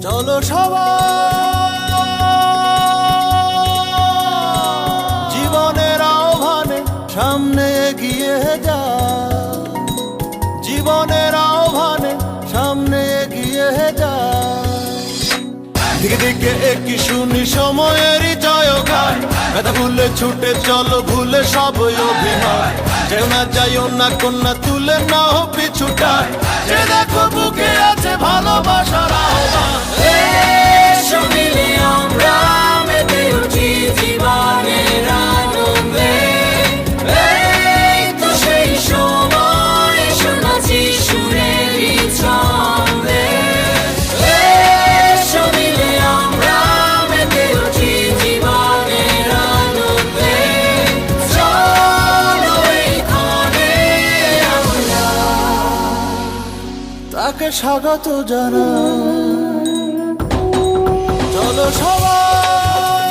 চলো সবাই জীবনের আহ্বানে সামনে এগিয়ে যা, জীবনের আহ্বানে সামনে এগিয়ে যা। দিকে দিকে একই শুনি সময়েরই জয়গান, কথা ভুলে ছুটে চলো ভুলে সব অভিমান। যেও না যাইও না কন্যা তুলে নাও পিছুটায়, যে দেখো বুকে আছে ভালোবাসার আহ্বান। এসো মিলে আমরা মেতে উঠি জীবনের আনন্দে, এই তো সেই সময় শোনাচ্ছি সুরেরই ছন্দে। এসো মিলে আমরা মেতে উঠি জীবনের আনন্দে, চলো এইখানে আমরা তাকে স্বাগত জানাই। চলো সবাই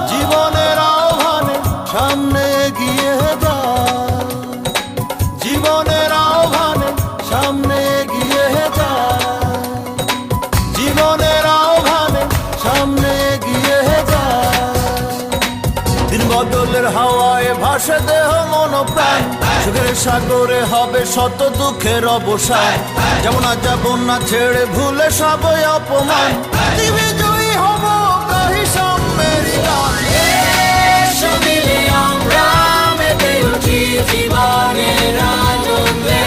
জীবনের আহ্বানে সামনে এগিয়ে যা, জীবনের আহ্বানে সামনে এগিয়ে যা, জীবনের আহ্বানে সামনে এগিয়ে যা। দিন বদলের হাওয়ায় ভাসে দেহ মন প্রাণ, সুখের সাগরে হবে শত দুঃখের অবসান। যেমন আজ যাব না ছেড়ে ভুলে সবই অপমান, দিবে জয়ী হব গাহি সাম্যেরই গান। এসো মিলে আমরা মেতে উঠি জীবনের আনন্দে,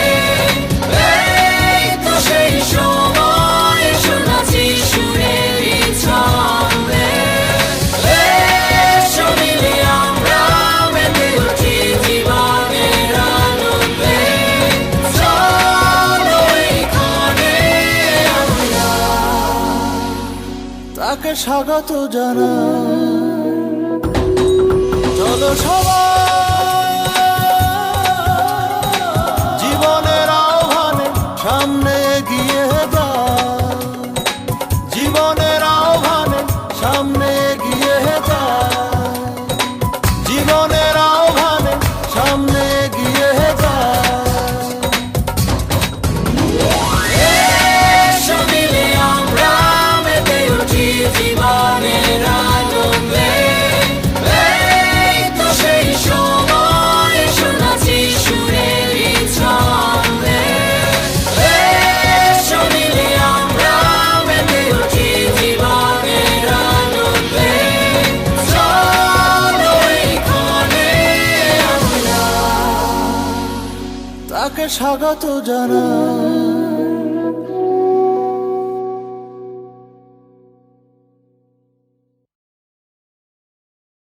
এই তো সেই সময় শোনাচ্ছি সুরেরই ছন্দে। এসো মিলে আমরা মেতে উঠি জীবনের আনন্দে, চলো এইখানে আমরা তাকে স্বাগত জানাই। চলো সবাই জীবনের আহ্বানে সামনে এগিয়ে যা, জীবনের আহ্বানে সামনে এগিয়ে যা, জীবনের আহ্বানে সামনে এগিয়ে যা। এসো মিলে আমরা মেতে উঠি জীবনের আনন্দে, এই তো সেই সময় শোনাচ্ছি সুরেরই ছন্দে। এসো মিলে আমরা মেতে উঠি জীবনের আনন্দে, চলো এইখানে আমরা তাকে স্বাগত জানাই।